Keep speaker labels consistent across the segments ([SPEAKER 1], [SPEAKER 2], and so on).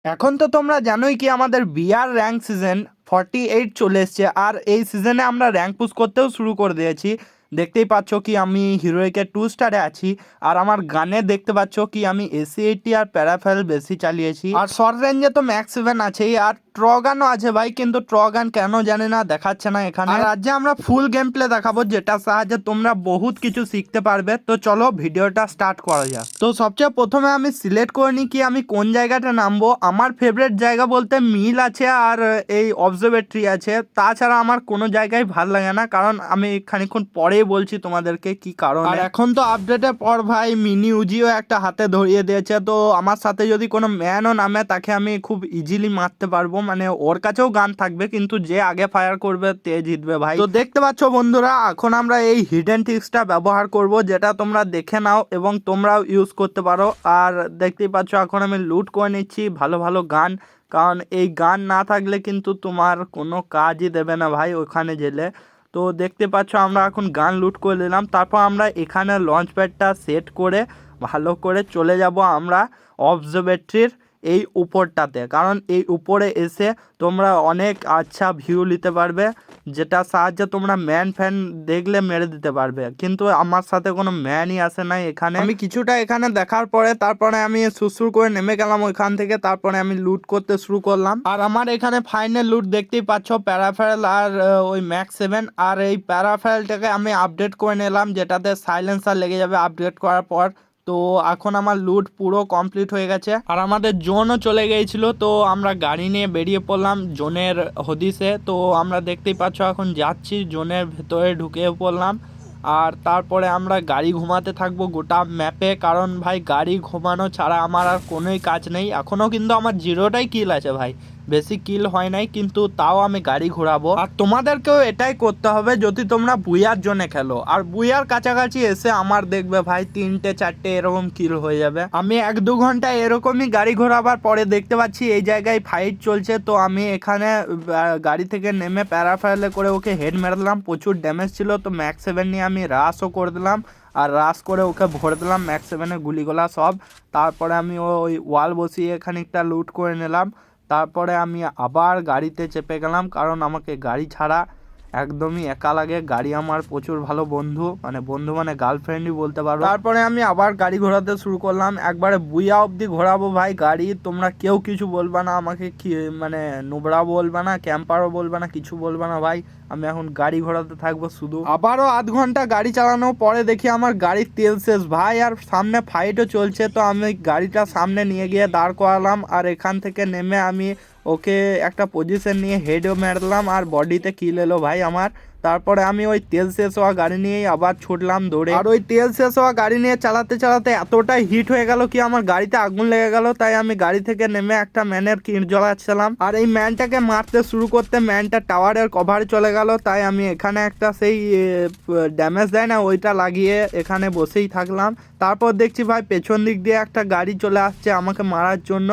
[SPEAKER 1] এখন তো তোমরা জানোই কি আমাদের বিআর র্যাঙ্ক সিজন 48 চলে এসছে। আর এই সিজনে আমরা র্যাঙ্ক পুশ করতেও শুরু করে দিয়েছি। দেখতেই পাচ্ছ কি আমি হিরোইকের 2 স্টারে আছি। আর আমার গানে দেখতে পাচ্ছ কি আমি এসি 80 আর প্যারাফেল বেশি চালিয়েছি। আর শর্ট রেঞ্জে তো ম্যাক্স 7 আছেই, আর ট্রগানও আছে ভাই, কিন্তু ট্রগান কেন জানি না দেখাচ্ছে না এখানে। আর আজকে আমরা ফুল গেম প্লে দেখাবো, যেটার সাহায্যে তোমরা বহুত কিছু শিখতে পারবে। তো চলো ভিডিওটা স্টার্ট করা যাক। তো সবচেয়ে প্রথমে আমি সিলেক্ট করে নিই কি আমি কোন জায়গাটা নামবো। আমার ফেভারিট জায়গা বলতে মিল আছে আর এই অবজারভেটরি আছে। তাছাড়া আমার কোনো জায়গায় ভাল লাগে না, কারণ আমি খানিকক্ষণ পরেই বলছি তোমাদেরকে কি কারণ। আর এখন তো আপডেটের পর ভাই মিনি উজিও একটা হাতে ধরিয়ে দিয়েছে। তো আমার সাথে যদি কোনো ম্যানও নামে তাকে আমি খুব ইজিলি মারতে পারবো, মানে ওর কাছেও গান থাকবে কিন্তু যে আগে ফায়ার করবে তে জিতবে ভাই। তো দেখতে পাচ্ছ বন্ধুরা, এখন আমরা এই হিডেন ট্রিক্সটা ব্যবহার করব, যেটা তোমরা দেখে নাও এবং তোমরাও ইউজ করতে পারো। আর দেখতেই পাচ্ছ এখন আমি লুট করে নিচ্ছি ভালো ভালো গান, কারণ এই গান না থাকলে কিন্তু তোমার কোনো কাজই দেবে না ভাই ওখানে গেলে। তো দেখতে পাচ্ছ আমরা এখন গান লুট করে নিলাম। তারপর আমরা এখানে লঞ্চ প্যাডটা সেট করে ভালো করে চলে যাব আমরা অবজারভেটরির এই উপরটাতে, কারণ এই উপরে এসে তোমরা অনেক আচ্ছা ভিউ নিতে পারবে, যেটা সাহায্যে তোমরা ম্যান ফ্যান দেখলে মেরে দিতে পারবে। কিন্তু আমার সাথে কোনো ম্যানই আসে নাই এখানে। আমি কিছুটা এখানে দেখার পরে তারপরে আমি সুসুর করে নেমে গেলাম ওইখান থেকে। তারপরে আমি লুট করতে শুরু করলাম। আর আমার এখানে ফাইনাল লুট দেখতেই পাচ্ছ প্যারাফেল আর ওই ম্যাক্স 7। আর এই প্যারাফেলটাকে আমি আপডেট করে নিলাম, যেটাতে সাইলেন্সার লেগে যাবে আপডেট করার পর। তো এখন আমার লুট পুরো কমপ্লিট হয়ে গেছে আর আমাদের জোনও চলে গিয়েছিল। তো আমরা গাড়ি নিয়ে বেরিয়ে পড়লাম জোনের হদিসে। তো আমরা দেখতেই পাচ্ছ এখন যাচ্ছি জোনের ভেতরে ঢুকে পড়লাম। আর তারপরে আমরা গাড়ি ঘুমাতে থাকবো গোটা ম্যাপে, কারণ ভাই গাড়ি ঘুমানো ছাড়া আমার আর কোনোই কাজ নেই। এখনও কিন্তু আমার 0টাই কিল আছে ভাই, বেশি কিল হয় নাই, কিন্তু তাও আমি গাড়ি ঘোরাবো। আর তোমাদেরকেও এটাই করতে হবে যদি তোমরা বুয়ার জন্য খেলো। আর বুয়ার কাছাকাছি এসে আমার দেখবে ভাই 3টে 4টে এরকম কিল হয়ে যাবে। আমি 1-2 ঘন্টা এরকমই গাড়ি ঘোরাবার পরে দেখতে পাচ্ছি এই জায়গায় ফাইট চলছে। তো আমি এখানে গাড়ি থেকে নেমে প্যারাফায়ালে করে ওকে হেড মেরে দিলাম, প্রচুর ড্যামেজ ছিল। তো ম্যাক্স 7 নিয়ে আমি রাশও করে দিলাম, আর রাশ করে ওকে ভরে দিলাম ম্যাক্স 7-এর গুলিগুলা সব। তারপরে আমি ওই ওয়াল বসিয়ে খানিকটা লুট করে নিলাম। তারপরে আমি আবার গাড়িতে চেপে গেলাম, কারণ আমাকে গাড়ি ছাড়া একদমই একা লাগে। গাড়ি আমার প্রচুর ভালো বন্ধু, মানে বন্ধু মানে গার্লফ্রেন্ডই বলতে পারো। তারপরে আমি আবার গাড়ি ঘোরাতে শুরু করলাম, একবারে বুয়া অবধি ঘোরাবো ভাই গাড়ি। তোমরা কেউ কিছু বলবা না আমাকে, কি মানে নোবরা বলবা না, ক্যাম্পারও বলবা না, কিছু বলবা না ভাই। আমি এখন গাড়ি ঘোরাতে থাকবো শুধু। আবারও আধ ঘন্টা গাড়ি চালানোর পরে দেখি আমার গাড়ির তেল শেষ ভাই, আর সামনে ফাইটও চলছে। তো আমি গাড়িটা সামনে নিয়ে গিয়ে দাঁড় করালাম, আর এখান থেকে নেমে আমি ওকে একটা পজিশন নিয়ে হেডও মারলাম, আর বডিতে কিল এলো ভাই আমার। তারপরে আমি ওই তেল শেষ হওয়া গাড়ি নিয়েই আবার ছুটলাম দৌড়ে। আর ওই তেল শেষ হওয়া গাড়ি নিয়ে চালাতে চালাতে এতটাই হিট হয়ে গেল কি আমার গাড়িতে আগুন লেগে গেল। তাই আমি গাড়ি থেকে নেমে একটা ম্যানের কিট জ্বালাচ্ছিলাম, আর এই ম্যানটাকে মারতে শুরু করতে ম্যানটা টাওয়ারের কভারে চলে গেল। তাই আমি এখানে একটা সেই ড্যামেজ দেয় না ওইটা লাগিয়ে এখানে বসেই থাকলাম। তারপর দেখছি ভাই পেছন দিক দিয়ে একটা গাড়ি চলে আসছে আমাকে মারার জন্য।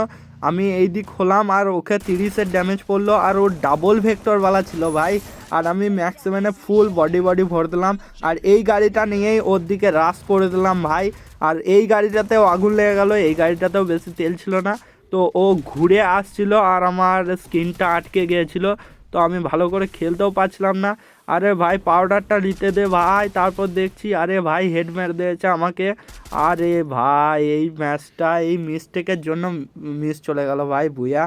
[SPEAKER 1] আমি এই দিক হলাম আর ওকে 30-এর ড্যামেজ পড়লো, আর ওর ডাবল ভেক্টরওয়ালা ছিল ভাই। আর আমি ম্যাক্স 7-এ ফুল বডি ভরে দিলাম, আর এই গাড়িটা নিয়েই ওর দিকে রাশ করে দিলাম ভাই। আর এই গাড়িটাতেও আগুন লেগে গেল, এই গাড়িটাতেও বেশি তেল ছিল না। তো ও ঘুরে আসছিল আর আমার স্কিনটা আটকে গিয়েছিল, তো আমি ভালো করে খেলতেও পারছিলাম না। আরে ভাই পাউডারটা নিতে দে ভাই। তারপর দেখছি আরে ভাই হেড মেরে দিয়েছে আমাকে। আরে ভাই এই ম্যাচটা এই মিস্টেকের জন্য মিস চলে গেল ভাই বুয়া।